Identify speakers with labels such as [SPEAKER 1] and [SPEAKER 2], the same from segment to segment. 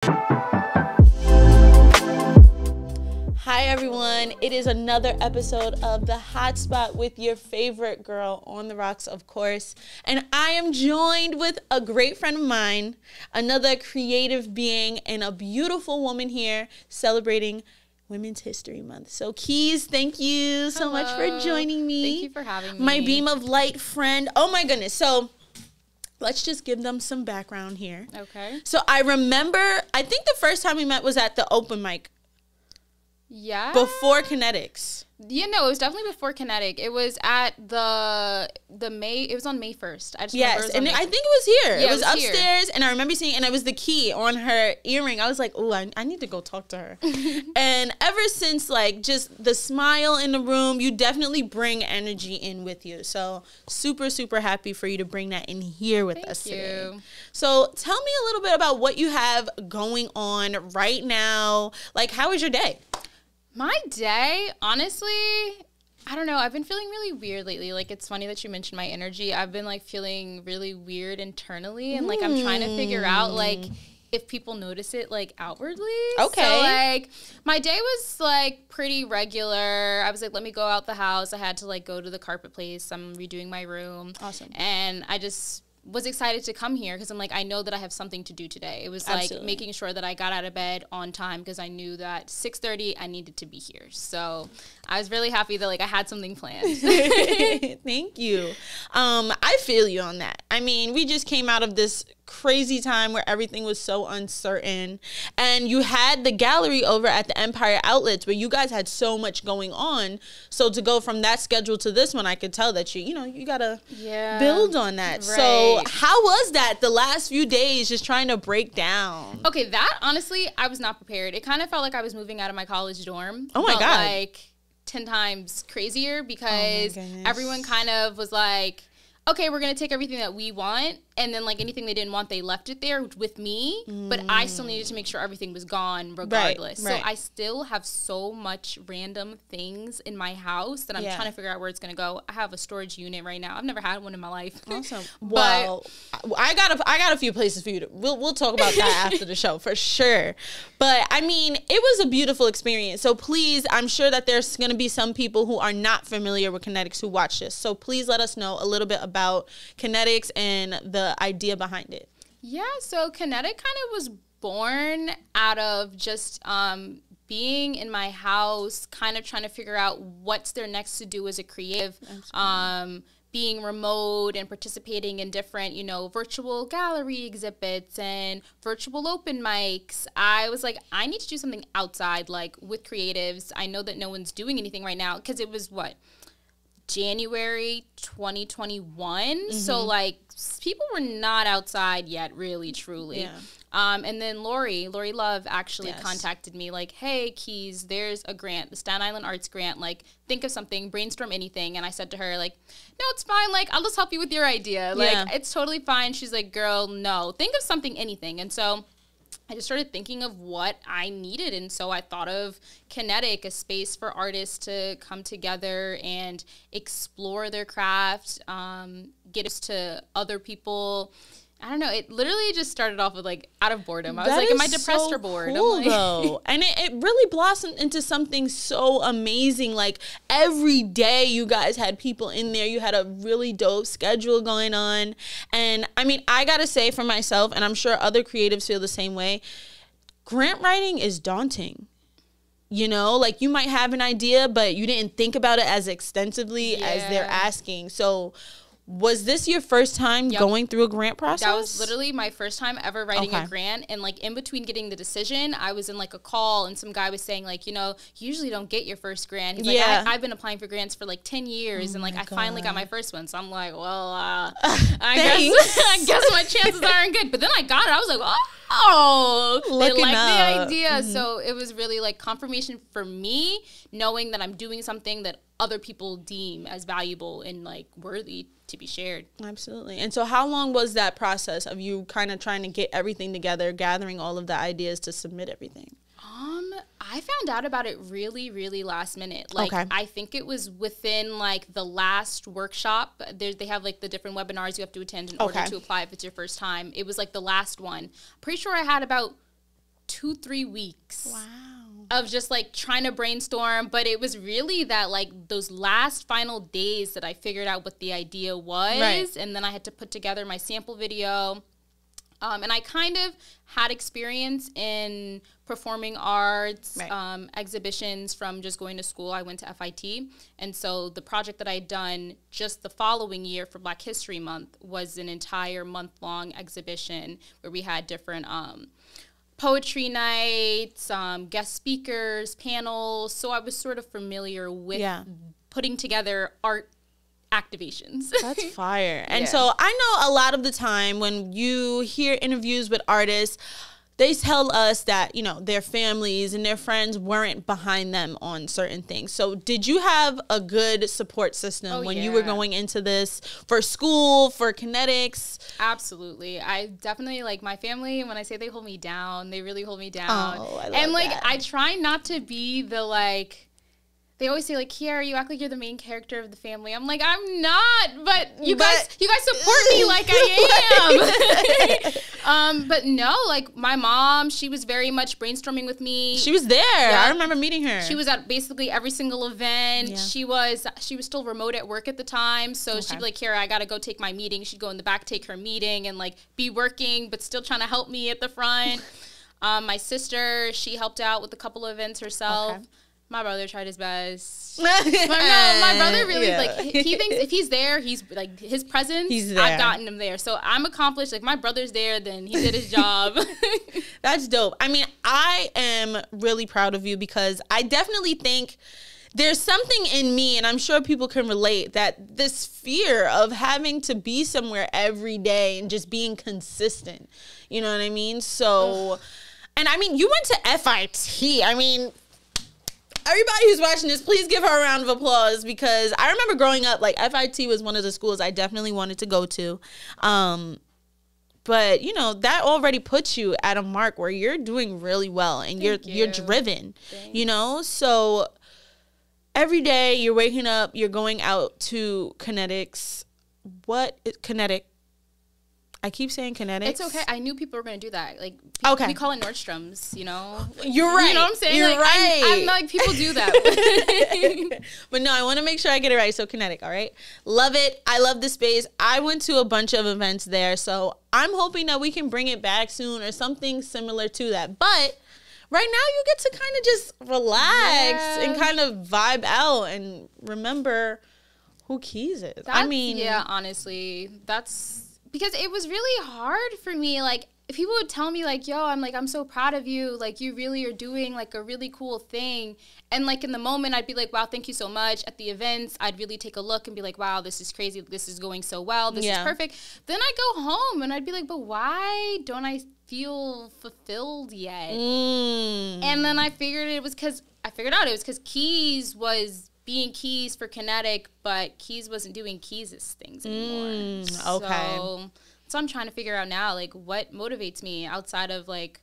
[SPEAKER 1] Hi everyone, it is another episode of The Hotspot with your favorite girl on the rocks, of course. And I am joined with a great friend of mine, another creative being, and a beautiful woman here celebrating Women's History Month. So Keys, thank you so much for joining me.
[SPEAKER 2] Thank you for having me.
[SPEAKER 1] My beam of light friend. Oh my goodness. So let's just give them some background here.
[SPEAKER 2] Okay.
[SPEAKER 1] So I remember, I think the first time we met was at the open mic.
[SPEAKER 2] Yeah.
[SPEAKER 1] Before Kinetics.
[SPEAKER 2] Yeah, no, it was definitely before Kinetic. It was at the May. It was on May 1st. I just remember it was on May
[SPEAKER 1] I think it was here.
[SPEAKER 2] Yeah,
[SPEAKER 1] it was upstairs,
[SPEAKER 2] here.
[SPEAKER 1] and I remember seeing, and it was the key on her earring. I was like, oh, I need to go talk to her. And ever since, like, just the smile in the room, you definitely bring energy in with you. So super, super happy for you to bring that in here with us today. So tell me a little bit about what you have going on right now. Like, how was your day?
[SPEAKER 2] My day, honestly, I don't know. I've been feeling really weird lately. Like, it's funny that you mentioned my energy. I've been, like, feeling really weird internally. And, like, I'm trying to figure out, like, if people notice it, like, outwardly.
[SPEAKER 1] Okay.
[SPEAKER 2] So, like, my day was, like, pretty regular. I was like, let me go out the house. I had to, like, go to the carpet place. I'm redoing my room.
[SPEAKER 1] Awesome.
[SPEAKER 2] And I just was excited to come here because I'm like, I know that I have something to do today. It was like making sure that I got out of bed on time because I knew that 6:30 I needed to be here. So I was really happy that like I had something planned.
[SPEAKER 1] Thank you. I feel you on that. I mean, we just came out of this crazy time where everything was so uncertain, and you had the gallery over at the Empire Outlets where you guys had so much going on. So to go from that schedule to this one, I could tell that you gotta build on that. Right. So how was that the last few days, just trying to break down?
[SPEAKER 2] Okay, that honestly, I was not prepared. It kind of felt like I was moving out of my college dorm.
[SPEAKER 1] Oh my God.
[SPEAKER 2] Like 10 times crazier because everyone kind of was like, okay, we're going to take everything that we want, and then, like, anything they didn't want, they left it there with me, but I still needed to make sure everything was gone regardless. Right. So I still have so much random things in my house that I'm trying to figure out where it's going to go. I have a storage unit right now. I've never had one in my life.
[SPEAKER 1] Awesome. Well, I got a few places for you to, we'll talk about that after the show for sure. But, I mean, it was a beautiful experience. So please, I'm sure that there's going to be some people who are not familiar with Kinetics who watch this. So please let us know a little bit about Kinetics and the idea behind it. Yeah,
[SPEAKER 2] so Kinetic kind of was born out of just being in my house, kind of trying to figure out what's there next to do as a creative, being remote and participating in different, virtual gallery exhibits and virtual open mics. I was like, I need to do something outside, like with creatives. I know that no one's doing anything right now because it was January 2021. So like people were not outside yet, really, truly. Yeah. And then Lori Love actually contacted me like, hey, Keys, there's a grant, the Staten Island Arts Grant. Like, think of something, brainstorm anything. And I said to her, like, no, it's fine. Like, I'll just help you with your idea. Like, it's totally fine. She's like, girl, no, think of something, anything. And so I just started thinking of what I needed. And so I thought of Kinetic, a space for artists to come together and explore their craft, get us to other people. I don't know. It literally just started off with like out of boredom. I was like, am I depressed or bored?
[SPEAKER 1] Cool,
[SPEAKER 2] I'm like,
[SPEAKER 1] though. And it really blossomed into something so amazing. Like every day you guys had people in there. You had a really dope schedule going on. And I mean, I got to say for myself, and I'm sure other creatives feel the same way, grant writing is daunting. Like you might have an idea, but you didn't think about it as extensively as they're asking. So was this your first time going through a grant process?
[SPEAKER 2] That was literally my first time ever writing a grant. And like in between getting the decision, I was in like a call and some guy was saying like, you usually don't get your first grant. He's like, I've been applying for grants for like 10 years. And like, I finally got my first one. So I'm like, well, I guess my chances aren't good. But then I got it. I was like, they liked the idea. So it was really like confirmation for me, knowing that I'm doing something that other people deem as valuable and like worthy to be shared.
[SPEAKER 1] Absolutely. And so how long was that process of you kind of trying to get everything together, gathering all of the ideas to submit everything?
[SPEAKER 2] I found out about it really, really last minute. Like, I think it was within, like, the last workshop. They have, like, the different webinars you have to attend in order to apply if it's your first time. It was, like, the last one. Pretty sure I had about 2-3 weeks.
[SPEAKER 1] Wow.
[SPEAKER 2] Of just like trying to brainstorm, but it was really that like those last final days that I figured out what the idea was, right. And then I had to put together my sample video. And I kind of had experience in performing arts, right. Exhibitions from just going to school. I went to FIT. And so the project that I had done just the following year for Black History Month was an entire month-long exhibition where we had different poetry nights, guest speakers, panels. So I was sort of familiar with putting together art activations.
[SPEAKER 1] That's fire. And so I know a lot of the time when you hear interviews with artists, they tell us that, you know, their families and their friends weren't behind them on certain things. So did you have a good support system when you were going into this for school, for kinetics?
[SPEAKER 2] Absolutely. I definitely, like, my family, when I say they hold me down, they really hold me down.
[SPEAKER 1] Oh, I love
[SPEAKER 2] and, like,
[SPEAKER 1] that.
[SPEAKER 2] I try not to be the, like, they always say, like, Kiara, you act like you're the main character of the family. I'm like, I'm not, but you guys support me like I am. But no, like, my mom, she was very much brainstorming with me.
[SPEAKER 1] She was there. Yeah. I remember meeting her.
[SPEAKER 2] She was at basically every single event. Yeah. She was still remote at work at the time. So she'd be like, Kiara, I got to go take my meeting. She'd go in the back, take her meeting, and, like, be working, but still trying to help me at the front. My sister, she helped out with a couple of events herself. Okay. My brother tried his best. My brother really, like, he thinks if he's there, he's, like, his presence, I've gotten him there. So I'm accomplished. Like, my brother's there, then he did his job.
[SPEAKER 1] That's dope. I mean, I am really proud of you because I definitely think there's something in me, and I'm sure people can relate, that this fear of having to be somewhere every day and just being consistent. You know what I mean? So, and I mean, you went to FIT. I mean, everybody who's watching this, please give her a round of applause because I remember growing up, like, FIT was one of the schools I definitely wanted to go to. But, you know, that already puts you at a mark where you're doing really well and you're driven, you know? So every day you're waking up, you're going out to kinetics. What is kinetic? I keep saying kinetics.
[SPEAKER 2] It's okay. I knew people were going to do that. Like, we call it Nordstrom's, you know?
[SPEAKER 1] You're right.
[SPEAKER 2] You know what I'm saying?
[SPEAKER 1] You're
[SPEAKER 2] like,
[SPEAKER 1] right.
[SPEAKER 2] I'm like, people do that.
[SPEAKER 1] But no, I want to make sure I get it right. So kinetic, all right? Love it. I love the space. I went to a bunch of events there. So I'm hoping that we can bring it back soon or something similar to that. But right now you get to kind of just relax and kind of vibe out and remember who Keys is.
[SPEAKER 2] Yeah, honestly, that's... Because it was really hard for me, like, if people would tell me, like, yo, I'm so proud of you, like, you really are doing, like, a really cool thing, and, like, in the moment, I'd be like, wow, thank you so much. At the events, I'd really take a look and be like, wow, this is crazy, this is going so well, this is perfect. Then I'd go home, and I'd be like, but why don't I feel fulfilled yet? And then I figured out it was because Keys was being Keys for Kinetic, but Keys wasn't doing Keys' things anymore.
[SPEAKER 1] Okay.
[SPEAKER 2] So I'm trying to figure out now, like, what motivates me outside of, like,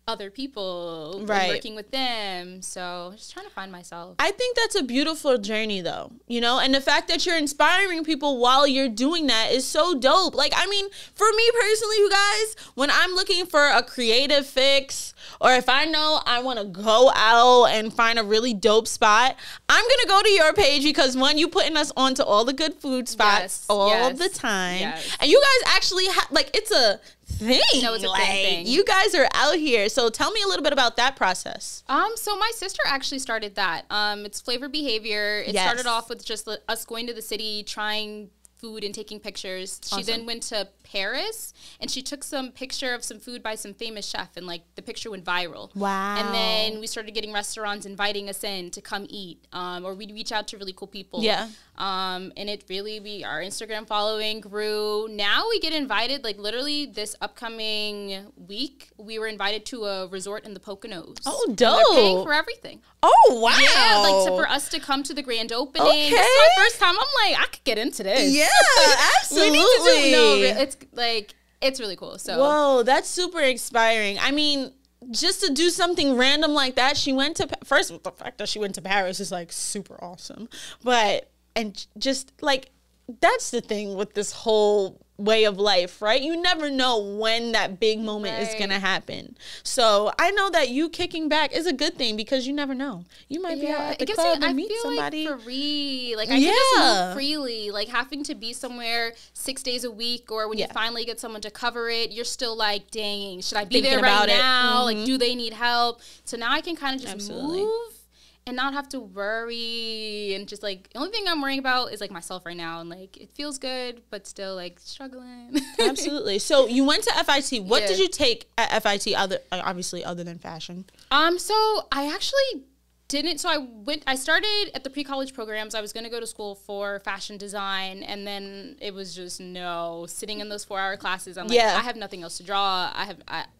[SPEAKER 2] other people, and working with them. So just trying to find myself.
[SPEAKER 1] I think that's a beautiful journey, though, you know, and the fact that you're inspiring people while you're doing that is so dope. Like, I mean, for me personally, you guys, when I'm looking for a creative fix, or if I know I want to go out and find a really dope spot, I'm going to go to your page because, one, you putting us onto all the good food spots all of the time. And you guys actually like, it's a thing.
[SPEAKER 2] No, it's a thing.
[SPEAKER 1] You guys are out here. So tell me a little bit about that process.
[SPEAKER 2] So my sister actually started that. It's Flavor Behavior. It started off with just us going to the city, trying food and taking pictures. She then went to Paris and she took some picture of some food by some famous chef, and, like, the picture went viral.
[SPEAKER 1] Wow.
[SPEAKER 2] And then we started getting restaurants inviting us in to come eat, or we'd reach out to really cool people. And it really, our Instagram following grew. Now we get invited, like, literally this upcoming week, we were invited to a resort in the Poconos.
[SPEAKER 1] Oh, dope.
[SPEAKER 2] And they're paying for everything.
[SPEAKER 1] Oh, wow.
[SPEAKER 2] Yeah, like, for us to come to the grand opening. Okay. This is my first time. I'm like, I could get into this.
[SPEAKER 1] Yeah, absolutely.
[SPEAKER 2] We need to it's, like, it's really cool. So,
[SPEAKER 1] whoa, that's super inspiring. I mean, just to do something random like that, she went to, first, the fact that she went to Paris is, like, super awesome. But, and just, like, that's the thing with this whole way of life, right? You never know when that big moment is going to happen. So I know that you kicking back is a good thing because you never know. You might be out at the club and meet somebody.
[SPEAKER 2] Like free. Like I can just move freely. Like having to be somewhere 6 days a week, or when you finally get someone to cover it, you're still like, dang, should I be there right now? Like, do they need help? So now I can kind of just move and not have to worry, and just like the only thing I'm worrying about is like myself right now, and like it feels good but still like struggling.
[SPEAKER 1] Absolutely. So you went to FIT. What did you take at FIT other than fashion? So
[SPEAKER 2] I actually didn't. So I started at the pre-college programs. I was going to go to school for fashion design, and then it was just sitting in those 4-hour classes. I'm like, I have nothing else to draw. I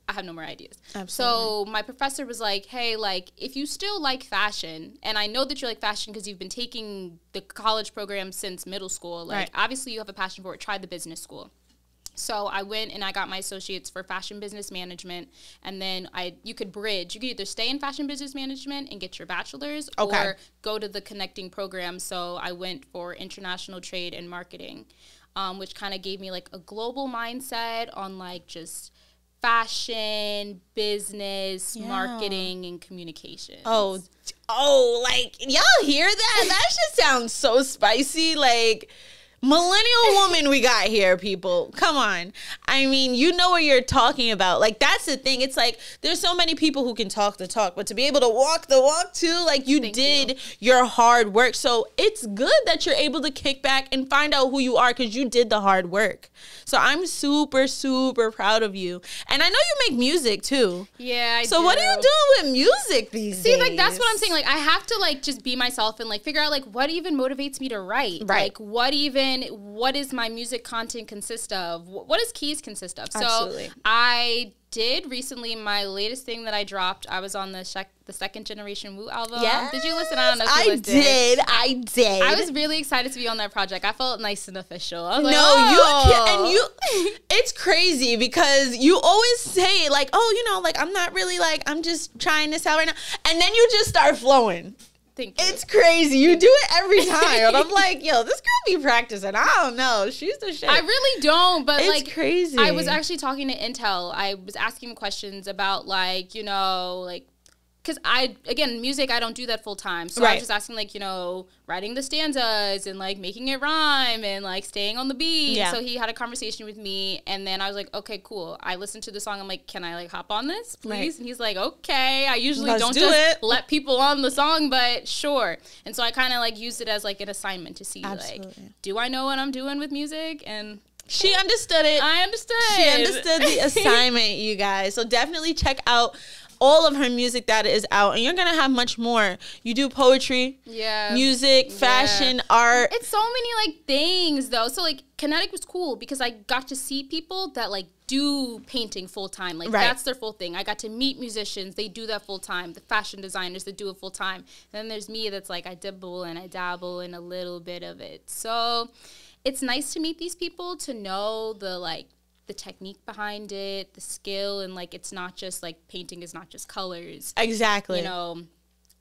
[SPEAKER 2] have no more ideas. Absolutely. So my professor was like, hey, like if you still like fashion, and I know that you like fashion because you've been taking the college program since middle school, like obviously you have a passion for it, try the business school. So I went and I got my associates for fashion business management, and then you could bridge. You could either stay in fashion business management and get your bachelor's, or go to the connecting program. So I went for international trade and marketing, which kind of gave me like a global mindset on like just fashion, business, marketing, and communication.
[SPEAKER 1] Oh, like y'all hear that? That shit sounds so spicy. Like, millennial woman we got here, people. Come on. I mean, you know what you're talking about. Like, that's the thing. It's like there's so many people who can talk the talk, but to be able to walk the walk too, like you did your hard work. So it's good that you're able to kick back and find out who you are because you did the hard work. So I'm super, super proud of you. And I know you make music too.
[SPEAKER 2] Yeah, I do.
[SPEAKER 1] So what are you doing with music these days?
[SPEAKER 2] See, like that's what I'm saying. Like I have to like just be myself and like figure out like what even motivates me to write. Right. Like what is my music content consist of? What does Keys consist of?
[SPEAKER 1] Absolutely.
[SPEAKER 2] So I did recently, my latest thing that I dropped, I was on the Second Generation Woo album. Yes, did you listen? I don't know if you listened.
[SPEAKER 1] I did.
[SPEAKER 2] I was really excited to be on that project. I felt nice and official. I was like,
[SPEAKER 1] it's crazy because you always say like, oh, you know, like I'm not really like, I'm just trying this out right now. And then you just start flowing. It's crazy. You do it every time. And I'm like, yo, this girl be practicing. I don't know. She's the shit.
[SPEAKER 2] I really don't, but
[SPEAKER 1] it's like crazy.
[SPEAKER 2] I was actually talking to Intel. I was asking questions about like, you know, like, because music, I don't do that full time. So I was just asking like, you know, writing the stanzas and like making it rhyme and like staying on the beat. Yeah. So he had a conversation with me, and then I was like, okay, cool. I listened to the song. I'm like, can I like hop on this, please? Right. And he's like, okay. I usually don't just let people on the song, but sure. And so I kind of like used it as like an assignment to see like, do I know what I'm doing with music? And
[SPEAKER 1] she understood it.
[SPEAKER 2] I understood.
[SPEAKER 1] She understood the assignment, you guys. So definitely check out all of her music that is out, and you're gonna have much more. You do poetry, music, fashion, art.
[SPEAKER 2] It's so many like things though. So like Kinetic was cool because I got to see people that like do painting full time. Like that's their full thing. I got to meet musicians, they do that full time. The fashion designers that do it full time. And then there's me that's like I dibble and I dabble in a little bit of it. So it's nice to meet these people, to know the technique behind it, the skill, and like it's not just like painting is not just colors.
[SPEAKER 1] Exactly.
[SPEAKER 2] You know,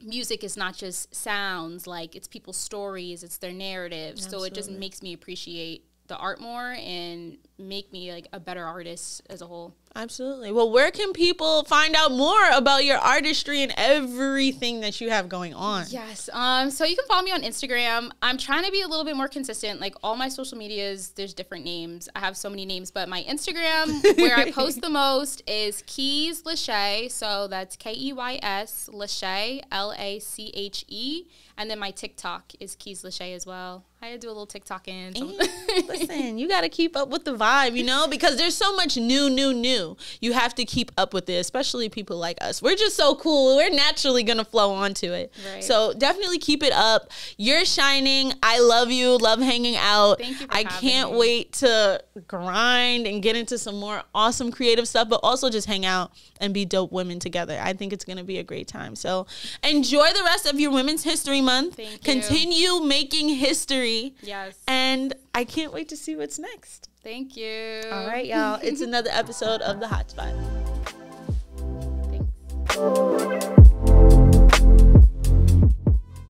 [SPEAKER 2] music is not just sounds, like it's people's stories, it's their narratives. Absolutely. So it just makes me appreciate the art more and make me like a better artist as a whole.
[SPEAKER 1] Absolutely. Well, where can people find out more about your artistry and everything that you have going on?
[SPEAKER 2] Yes. So you can follow me on Instagram. I'm trying to be a little bit more consistent. Like all my social medias, there's different names. I have so many names, but my Instagram, where I post the most, is Keys Lachey. So that's Keys Lachey, Lache. And then my TikTok is Keys Lachey as well. I do a little TikToking.
[SPEAKER 1] Listen, you got to keep up with the vibe, you know, because there's so much new. You have to keep up with it, especially people like us. We're just so cool. We're naturally going to flow onto it. Right. So definitely keep it up. You're shining. I love you. Love hanging out.
[SPEAKER 2] Thank you for
[SPEAKER 1] I can't wait to grind and get into some more awesome creative stuff, but also just hang out and be dope women together. I think it's going to be a great time. So enjoy the rest of your Women's History Month.
[SPEAKER 2] Thank you.
[SPEAKER 1] Continue making history.
[SPEAKER 2] Yes.
[SPEAKER 1] And I can't wait to see what's next.
[SPEAKER 2] Thank you.
[SPEAKER 1] All right, y'all. It's another episode of The Hotspot.
[SPEAKER 2] Thanks.